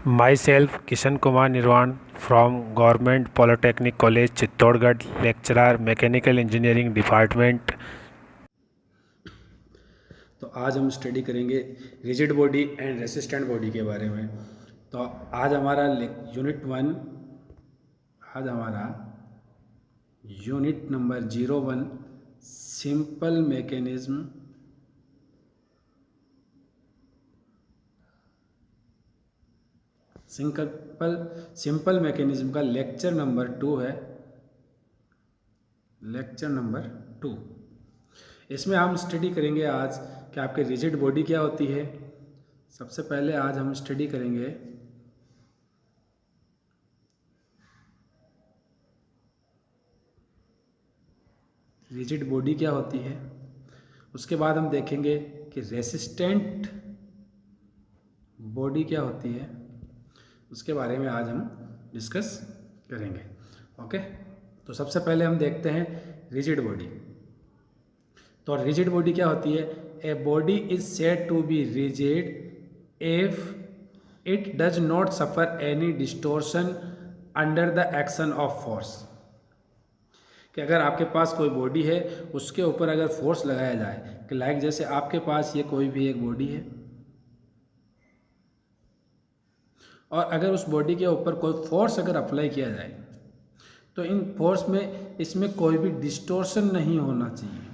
Myself, Kishan Kumar Nirwan from Government Polytechnic College, Chittorgarh, lecturer, Mechanical Engineering Department. तो आज हम study करेंगे rigid body and resistant body के बारे में। तो आज हमारा यूनिट 1, आज हमारा unit number 01 simple mechanism simple mechanism का लेक्चर नंबर 2 है। लेक्चर नंबर 2 इसमें हम स्टडी करेंगे आज कि आपके रिजिड बॉडी क्या होती है। सबसे पहले आज हम स्टडी करेंगे रिजिड बॉडी क्या होती है। उसके बाद हम देखेंगे कि रेसिस्टेंट बॉडी क्या होती है। उसके बारे में आज हम डिस्कस करेंगे। ओके, तो सबसे पहले हम देखते हैं रिजिड बॉडी। तो रिजिड बॉडी क्या होती है? A body is said to be rigid if it does not suffer any distortion under the action of force. कि अगर आपके पास कोई बॉडी है, उसके ऊपर अगर फोर्स लगाया जाए, कि लाइक जैसे आपके पास ये कोई भी एक बॉडी है और अगर उस बॉडी के ऊपर कोई फोर्स अगर अप्लाई किया जाए तो इन फोर्स में इसमें कोई भी डिस्टोर्शन नहीं होना चाहिए,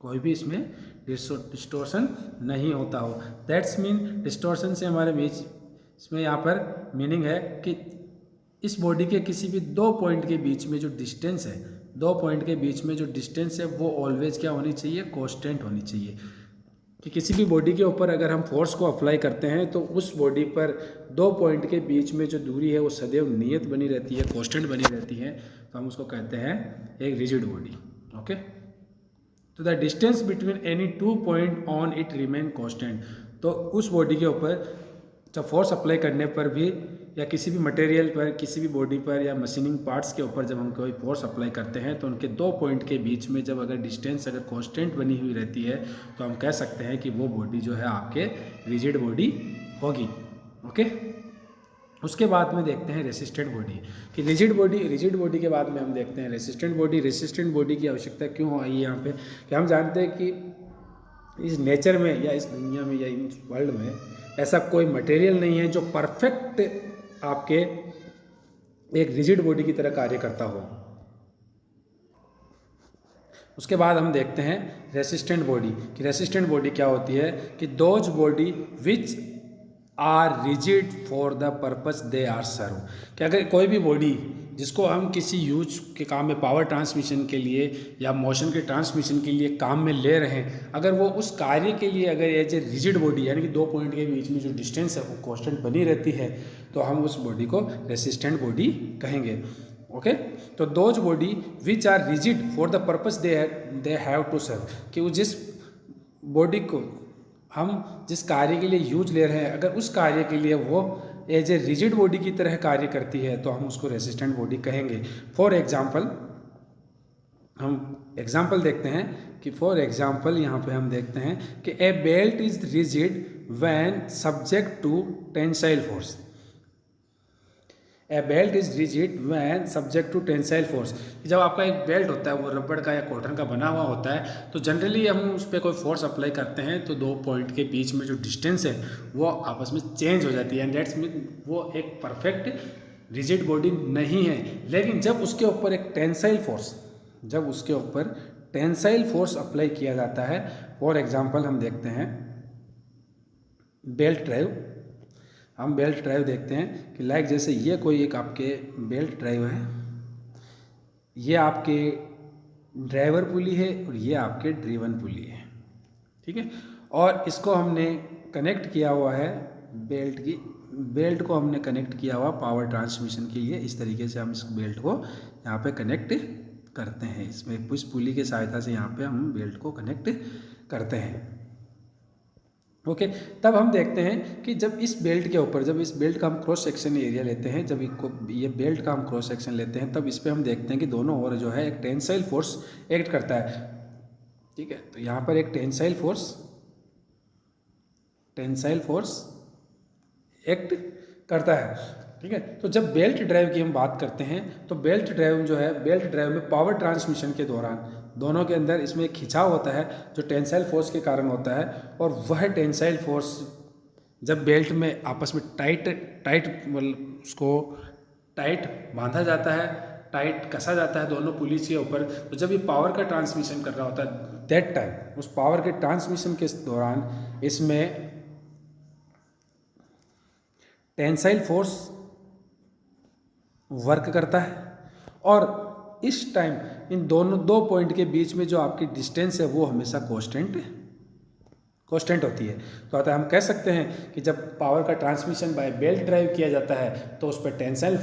कोई भी इसमें डिस्टोर्शन नहीं होता हो। दैट्स मीन डिस्टोर्शन से हमारे बीच इसमें यहाँ पर मीनिंग है कि इस बॉडी के किसी भी दो पॉइंट के बीच में जो डिस्टेंस है, दो पॉइंट के बीच में जो डिस्टेंस है वो ऑलवेज क्या होनी चाहिए? कांस्टेंट होनी चाहिए। कि किसी भी बॉडी के ऊपर अगर हम फोर्स को अप्लाई करते हैं तो उस बॉडी पर दो पॉइंट के बीच में जो दूरी है वो सदैव नियत बनी रहती है, कांस्टेंट बनी रहती है। तो हम उसको कहते हैं एक रिजिड बॉडी। ओके, तो the distance between any two point on it remain constant. तो उस बॉडी के ऊपर जब फोर्स अप्लाई करने पर भी या किसी भी मटेरियल पर, किसी भी बॉडी पर या मशीनिंग पार्ट्स के ऊपर जब हम कोई फोर्स अप्लाई करते हैं तो उनके दो पॉइंट के बीच में जब अगर डिस्टेंस अगर कांस्टेंट बनी हुई रहती है तो हम कह सकते हैं कि वो बॉडी जो है आपके रिजिड बॉडी होगी। ओके, उसके बाद में देखते हैं रेसिस्टेंट बॉडी। कि रिजिड बॉडी के बाद में हम देखते हैं रेसिस्टेंट बॉडी। रेसिस्टेंट बॉडी की आवश्यकता क्यों आई है यहाँ पे? कि हम जानते हैं कि इस नेचर में या इस दुनिया में या इस वर्ल्ड में ऐसा कोई मटेरियल नहीं है जो परफेक्ट आपके एक रिजिड बॉडी की तरह कार्य करता हो। उसके बाद हम देखते हैं रेसिस्टेंट बॉडी। कि रेसिस्टेंट बॉडी क्या होती है? कि those body which are rigid for the purpose they are serve. कि अगर कोई भी बॉडी जिसको हम किसी यूज के काम में, पावर ट्रांसमिशन के लिए या मोशन के ट्रांसमिशन के लिए काम में ले रहे हैं, अगर वो उस कार्य के लिए अगर एज ए रिजिड बॉडी यानी कि दो पॉइंट के बीच में जो डिस्टेंस है वो कांस्टेंट बनी रहती है तो हम उस बॉडी को रेसिस्टेंट बॉडी कहेंगे। ओके, तो those body which are rigid for the purpose they have to serve. कि वो जिस बॉडी को हम जिस कार्य के लिए यूज ले रहे हैं, अगर उस कार्य के लिए वो एज ए रिजिड बॉडी की तरह कार्य करती है तो हम उसको रेसिस्टेंट बॉडी कहेंगे। फॉर एग्जाम्पल हम एग्जाम्पल देखते हैं कि फॉर एग्जाम्पल यहाँ पे हम देखते हैं कि a belt is rigid when subject to tensile force. A belt is rigid when subject to tensile force. जब आपका एक बेल्ट होता है वो रबड़ का या कॉटन का बना हुआ होता है तो जनरली हम उस पर कोई फोर्स अप्लाई करते हैं तो दो पॉइंट के बीच में जो डिस्टेंस है वो आपस में चेंज हो जाती है एंड दैट्स मीन वो एक परफेक्ट रिजिड बॉडी नहीं है। लेकिन जब उसके ऊपर एक टेंसाइल फोर्स अप्लाई किया जाता है, फॉर एग्जाम्पल हम देखते हैं बेल्ट ड्राइव। हम बेल्ट ड्राइव देखते हैं कि लाइक जैसे ये कोई एक आपके बेल्ट ड्राइव है, ये आपके ड्राइवर पुली है और ये आपके ड्रिवन पुली है। ठीक है, और इसको हमने कनेक्ट किया हुआ है बेल्ट को हमने कनेक्ट किया हुआ पावर ट्रांसमिशन के लिए। इस तरीके से हम इस बेल्ट को यहाँ पे कनेक्ट करते हैं, इसमें पुश पुली की सहायता से यहाँ पे हम बेल्ट को कनेक्ट करते हैं। ओके, तब हम देखते हैं कि जब इस बेल्ट का हम क्रॉस सेक्शन एरिया लेते हैं, जब ये बेल्ट का हम क्रॉस सेक्शन लेते हैं तब इस पर हम देखते हैं कि दोनों ओर जो है एक टेंसाइल फोर्स एक्ट करता है। ठीक है, तो यहाँ पर एक टेंसाइल फोर्स एक्ट करता है, ठीक है। तो जब बेल्ट ड्राइव की हम बात करते हैं तो बेल्ट ड्राइव जो है, बेल्ट ड्राइव में पावर ट्रांसमिशन के दौरान दोनों के अंदर इसमें एक खिंचाव होता है जो टेंसाइल फोर्स के कारण होता है, और वह टेंसाइल फोर्स जब बेल्ट में आपस में टाइट उसको टाइट बांधा जाता है, टाइट कसा जाता है दोनों पुलिस के ऊपर, तो जब ये पावर का ट्रांसमिशन कर रहा होता है दैट टाइम, उस पावर के ट्रांसमिशन के दौरान इसमें टेंसाइल फोर्स वर्क करता है, और इस टाइम इन दोनों दो पॉइंट के बीच में जो आपकी डिस्टेंस है वो हमेशा कांस्टेंट होती है। तो अतः हम कह सकते हैं कि जब पावर का ट्रांसमिशन बाय बेल्ट ड्राइव किया जाता है तो उस पर टेंसाइल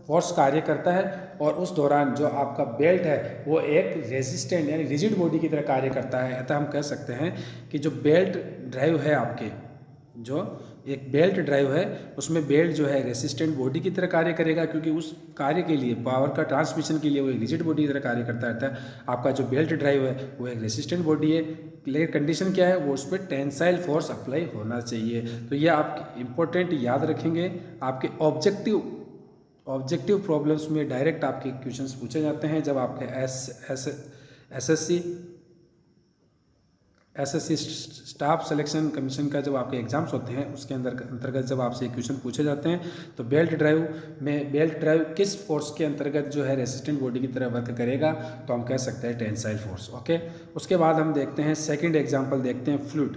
फोर्स कार्य करता है, और उस दौरान जो आपका बेल्ट है वो एक रेजिस्टेंट यानी रिजिड बॉडी की तरह कार्य करता है। अतः हम कह सकते हैं कि जो बेल्ट ड्राइव है आपके, जो एक बेल्ट ड्राइव है उसमें बेल्ट जो है रेसिस्टेंट बॉडी की तरह कार्य करेगा, क्योंकि उस कार्य के लिए, पावर का ट्रांसमिशन के लिए वो एक रिजिड बॉडी की तरह कार्य करता रहता है। आपका जो बेल्ट ड्राइव है वो एक रेसिस्टेंट बॉडी है, लेकिन कंडीशन क्या है, वो उस पर टेंसाइल फोर्स अप्लाई होना चाहिए। तो ये आप इम्पोर्टेंट याद रखेंगे, आपके ऑब्जेक्टिव प्रॉब्लम्स में डायरेक्ट आपके क्वेश्चंस पूछे जाते हैं। जब आपके एसएससी स्टाफ सिलेक्शन कमीशन का जब आपके एग्जाम्स होते हैं उसके अंतर्गत जब आपसे क्वेश्चन पूछे जाते हैं तो बेल्ट ड्राइव किस फोर्स के अंतर्गत जो है रेसिस्टेंट बॉडी की तरह वर्क करेगा, तो हम कह सकते हैं टेंसाइल फोर्स। ओके, उसके बाद हम देखते हैं सेकंड एग्जांपल, देखते हैं फ्लूइड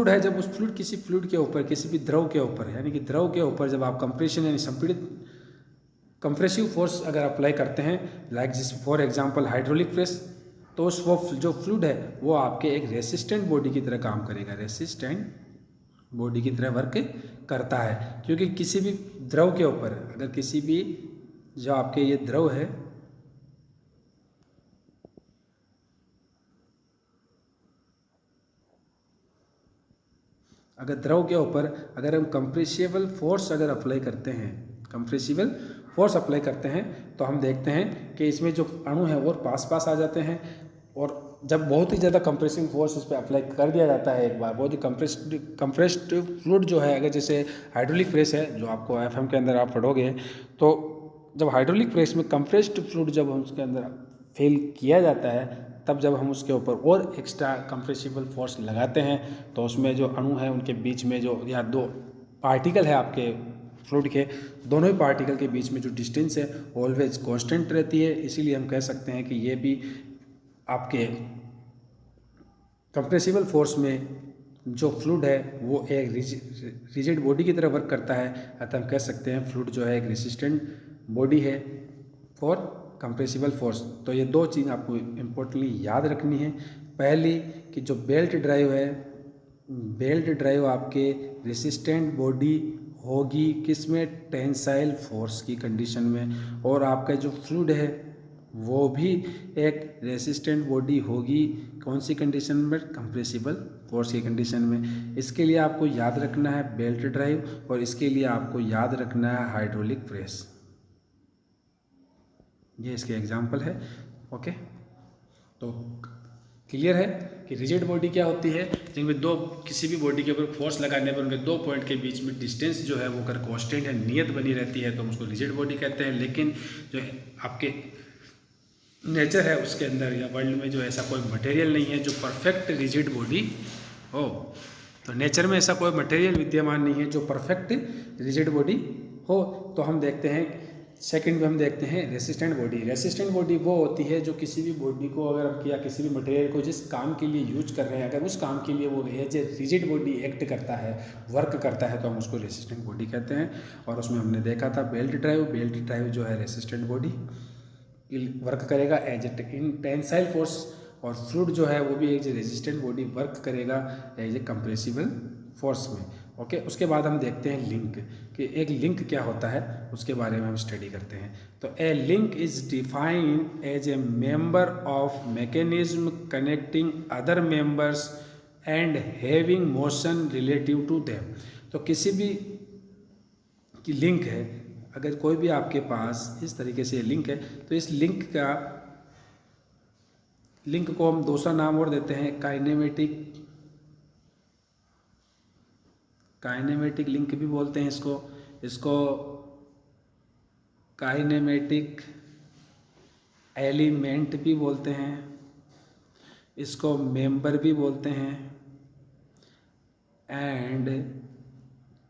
है। जब उस किसी फ्लूइड के ऊपर, किसी भी द्रव के ऊपर, यानी कि द्रव के ऊपर जब आप कंप्रेशन यानी संपीड़ित कंप्रेसिव फोर्स अगर अप्लाई करते हैं, लाइक जिस फॉर एग्जांपल हाइड्रोलिक प्रेस, तो उस वो जो फ्लूइड है वो आपके एक रेसिस्टेंट बॉडी की तरह काम करेगा, रेसिस्टेंट बॉडी की तरह वर्क करता है। क्योंकि किसी भी द्रव के ऊपर, अगर किसी भी जो आपके ये द्रव है, अगर द्रव के ऊपर अगर हम कंप्रेसिबल फोर्स अगर अप्लाई करते हैं, कंप्रेसिबल फोर्स अप्लाई करते हैं, तो हम देखते हैं कि इसमें जो अणु है वो पास आ जाते हैं, और जब बहुत ही ज़्यादा कंप्रेसिंग फोर्स उस पर अप्लाई कर दिया जाता है एक बार, बहुत ही कंप्रेस्ड फ्लूइड जो है, अगर जैसे हाइड्रोलिक प्रेस है जो आपको एफएम के अंदर आप पढ़ोगे, तो जब हाइड्रोलिक प्रेस में कंप्रेस्ड फ्लूइड जब हम उसके अंदर फिल किया जाता है, तब जब हम उसके ऊपर और एक्स्ट्रा कंप्रेसिबल फोर्स लगाते हैं, तो उसमें जो अणु है उनके बीच में जो या दो पार्टिकल है आपके फ्लूइड के, दोनों ही पार्टिकल के बीच में जो डिस्टेंस है ऑलवेज कांस्टेंट रहती है। इसीलिए हम कह सकते हैं कि ये भी आपके कंप्रेसिबल फोर्स में जो फ्लूइड है वो एक रिजिड बॉडी की तरह वर्क करता है। अतः हम कह सकते हैं फ्लूइड जो है एक रेसिस्टेंट बॉडी है फॉर कंप्रेसिबल फोर्स। तो ये दो चीज़ आपको इम्पोर्टेंटली याद रखनी है। पहली कि जो बेल्ट ड्राइव आपके रेसिस्टेंट बॉडी होगी किसमें, टेंसाइल फोर्स की कंडीशन में, और आपका जो फ्लूइड है वो भी एक रेसिस्टेंट बॉडी होगी, कौन सी कंडीशन में, कंप्रेसिबल फोर्स की कंडीशन में। इसके लिए आपको याद रखना है बेल्ट ड्राइव, और इसके लिए आपको याद रखना है हाइड्रोलिक प्रेस। ये इसके एग्जाम्पल है। ओके, तो क्लियर है कि रिजिड बॉडी क्या होती है, जिनमें दो, किसी भी बॉडी के ऊपर फोर्स लगाने पर उनके दो पॉइंट के बीच में डिस्टेंस जो है वो अगर कांस्टेंट है, नियत बनी रहती है, तो हम उसको रिजिड बॉडी कहते हैं। लेकिन जो आपके नेचर है उसके अंदर या वर्ल्ड में जो ऐसा कोई मटेरियल नहीं है जो परफेक्ट रिजिड बॉडी हो, तो नेचर में ऐसा कोई मटेरियल विद्यमान नहीं है जो परफेक्ट रिजिड बॉडी हो। तो हम देखते हैं सेकंड में हम देखते हैं रेसिस्टेंट बॉडी। रेसिस्टेंट बॉडी वो होती है जो किसी भी बॉडी को अगर हम किया, किसी भी मटेरियल को जिस काम के लिए यूज कर रहे हैं, अगर उस काम के लिए वो as a rigid body act करता है, वर्क करता है, तो हम उसको रेसिस्टेंट बॉडी कहते हैं। और उसमें हमने देखा था बेल्ट ड्राइव जो है रेसिस्टेंट बॉडी वर्क करेगा एज ए टेंसाइल फोर्स, और फ्लूइड जो है वो भी as a resistant body work करेगा एज ए कंप्रेसिबल फोर्स में। ओके, उसके बाद हम देखते हैं लिंक, कि एक लिंक क्या होता है उसके बारे में हम स्टडी करते हैं। तो a link is defined as a member of mechanism connecting other members and having motion relative to them. तो किसी भी की लिंक है, अगर कोई भी आपके पास इस तरीके से लिंक है, तो इस लिंक को हम दूसरा नाम और देते हैं काइनेमेटिक काइनेमेटिक लिंक भी बोलते हैं इसको काइनेमेटिक एलिमेंट भी बोलते हैं, इसको मेंबर भी बोलते हैं एंड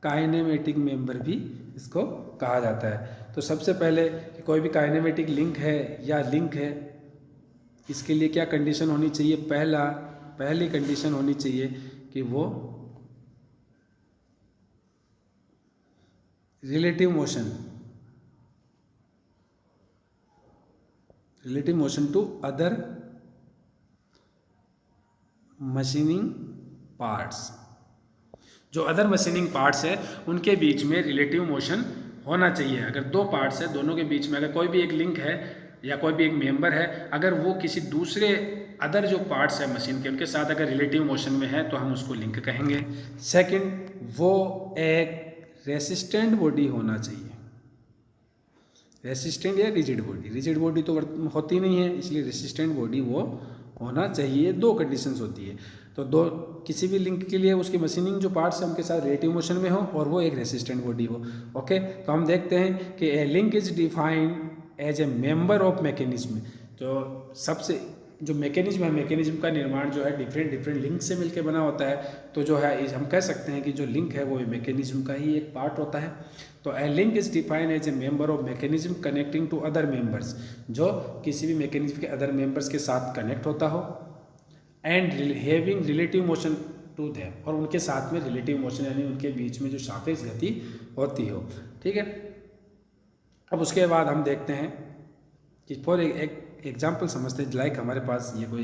काइनेमेटिक मेंबर भी इसको कहा जाता है। तो सबसे पहले कोई भी काइनेमेटिक लिंक है या लिंक है, इसके लिए क्या कंडीशन होनी चाहिए? पहली कंडीशन होनी चाहिए कि वो relative motion to other machining parts, जो अदर मशीनिंग पार्ट्स है उनके बीच में रिलेटिव मोशन होना चाहिए। अगर दो पार्ट्स है, दोनों के बीच में अगर कोई भी एक लिंक है या कोई भी एक मेंबर है, अगर वो किसी दूसरे अदर जो पार्ट्स है मशीन के उनके साथ अगर रिलेटिव मोशन में है तो हम उसको लिंक कहेंगे। सेकंड, वो एक रेसिस्टेंट बॉडी होना चाहिए। रेसिस्टेंट या रिजिड बॉडी तो होती नहीं है, इसलिए रेसिस्टेंट बॉडी वो होना चाहिए। दो कंडीशंस होती है, तो दो किसी भी लिंक के लिए उसकी मशीनिंग जो पार्ट्स है उनके साथ रिलेटिव मोशन में हो और वो एक रेसिस्टेंट बॉडी हो। ओके, तो हम देखते हैं कि a link is defined as a member of mechanism. तो सबसे जो मैकेनिज्म है, मैकेनिज्म का निर्माण जो है डिफरेंट लिंक से मिलकर बना होता है। तो जो है हम कह सकते हैं कि जो लिंक है वो मैकेनिज्म का ही एक पार्ट होता है। तो a link is defined as a member of mechanism connecting to other members, जो किसी भी मैकेनिज्म के अदर मेंबर्स के साथ कनेक्ट होता हो and having relative motion to them, और उनके साथ में रिलेटिव मोशन यानी उनके बीच में जो सापेक्ष गति होती हो। ठीक है, अब उसके बाद हम देखते हैं कि फॉर एक एग्जाम्पल समझते हैं। लाइक हमारे पास ये कोई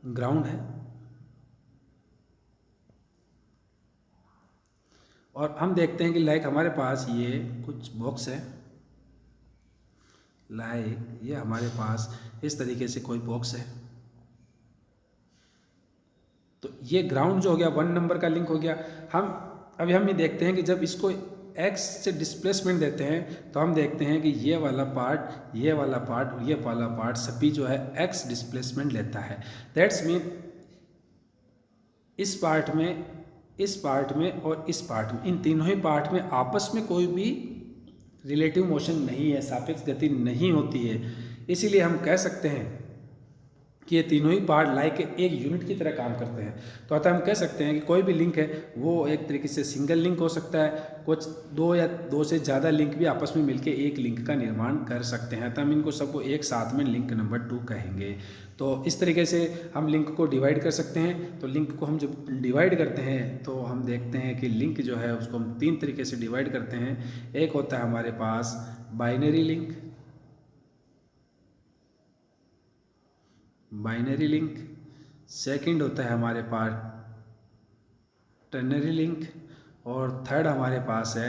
ग्राउंड है और हम देखते हैं कि लाइक हमारे पास ये कुछ बॉक्स है, लाइक ये हमारे पास इस तरीके से कोई बॉक्स है। तो ये ग्राउंड जो हो गया 1 नंबर का लिंक हो गया। हम ये देखते हैं कि जब इसको x से डिस्प्लेसमेंट देते हैं तो हम देखते हैं कि ये वाला पार्ट, ये वाला पार्ट सभी जो है x डिस्प्लेसमेंट लेता है। दैट्स मीन इस पार्ट में और इस पार्ट में, इन तीनों ही पार्ट में आपस में कोई भी रिलेटिव मोशन नहीं है, सापेक्ष गति नहीं होती है। इसीलिए हम कह सकते हैं कि ये तीनों ही पार्ट लाइक एक यूनिट की तरह काम करते हैं। तो अतः हम कह सकते हैं कि कोई भी लिंक है वो एक तरीके से सिंगल लिंक हो सकता है, कुछ दो या दो से ज़्यादा लिंक भी आपस में मिलकर एक लिंक का निर्माण कर सकते हैं। तो हम इनको सबको एक साथ में लिंक नंबर 2 कहेंगे। तो इस तरीके से हम लिंक को डिवाइड कर सकते हैं। तो लिंक को हम जब डिवाइड करते हैं तो हम देखते हैं कि लिंक जो है उसको हम 3 तरीके से डिवाइड करते हैं। एक होता है हमारे पास बाइनरी लिंक, सेकंड होता है हमारे पास टर्नरी लिंक और थर्ड हमारे पास है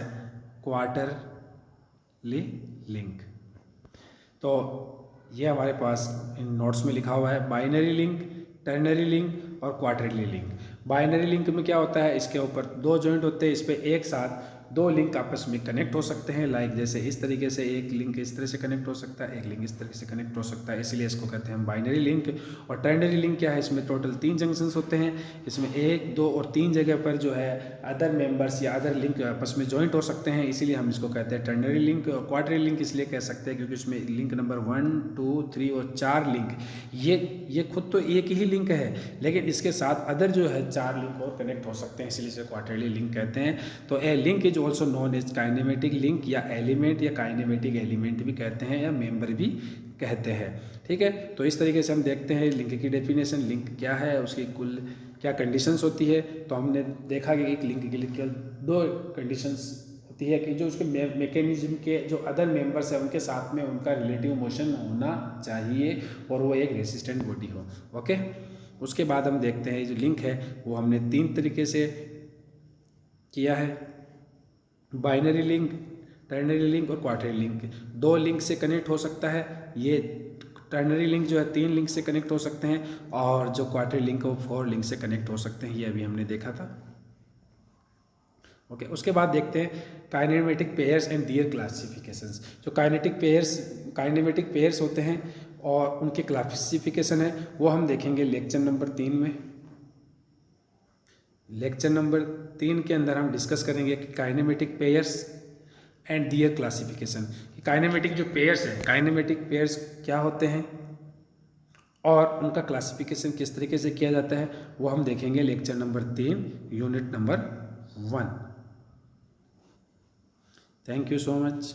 क्वार्टरली लिंक। तो ये हमारे पास इन नोट्स में लिखा हुआ है बाइनरी लिंक, टर्नरी लिंक और क्वार्टरली लिंक। बाइनरी लिंक में क्या होता है, इसके ऊपर 2 जॉइंट होते हैं, इस पर एक साथ 2 लिंक आपस में कनेक्ट हो सकते हैं। लाइक जैसे इस तरीके से एक लिंक इस तरह से कनेक्ट हो सकता है, एक लिंक इस तरह से कनेक्ट हो सकता है, इसलिए इसको कहते हैं बाइनरी लिंक। और टर्नरी लिंक क्या है, इसमें टोटल 3 जंक्शंस होते हैं। इसमें 1, 2 और 3 जगह पर जो है अदर मेंबर्स या अदर लिंक आपस में जॉइंट हो सकते हैं, इसीलिए हम इसको कहते हैं टर्नरी लिंक। और क्वार्टरली लिंक इसलिए कह सकते हैं क्योंकि इसमें लिंक नंबर 1, 2, 3 और 4 लिंक, ये खुद तो एक ही लिंक है लेकिन इसके साथ अदर जो है 4 लिंक और कनेक्ट हो सकते हैं, इसलिए इसे क्वार्टरली लिंक कहते हैं। तो a link is also known as kinematic link या एलिमेंट या काइनेमेटिक एलिमेंट भी कहते हैं या मेंबर भी कहते हैं। ठीक है, तो इस तरीके से हम देखते हैं लिंक की डेफिनेशन, लिंक क्या है, उसकी कुल क्या कंडीशंस होती है। तो हमने देखा कि एक लिंक के लिए केवल 2 कंडीशंस होती है कि जो उसके मैकेनिज्म के जो अदर मेंबर्स हैं उनके साथ में उनका रिलेटिव मोशन होना चाहिए और वो एक रेसिस्टेंट बॉडी हो। ओके, उसके बाद हम देखते हैं जो लिंक है वो हमने 3 तरीके से किया है, बाइनरी लिंक, टर्नरी लिंक और क्वार्टरली लिंक। 2 लिंक से कनेक्ट हो सकता है, ये टर्नरी लिंक जो है 3 लिंक से कनेक्ट हो सकते हैं और जो क्वार्टरली लिंक है वो 4 लिंक से कनेक्ट हो सकते हैं, ये अभी हमने देखा था। ओके, उसके बाद देखते हैं kinematic pairs and their classifications. जो काइनेमेटिक पेयर्स होते हैं और उनके क्लासिफिकेशन है वो हम देखेंगे लेक्चर नंबर 3 में। लेक्चर नंबर 3 के अंदर हम डिस्कस करेंगे कि kinematic pairs and their classification. Kinematic जो पेयर्स हैं, काइनेमेटिक पेयर्स क्या होते हैं और उनका क्लासिफिकेशन किस तरीके से किया जाता है, वो हम देखेंगे lecture number 3 unit number 1। Thank you so much.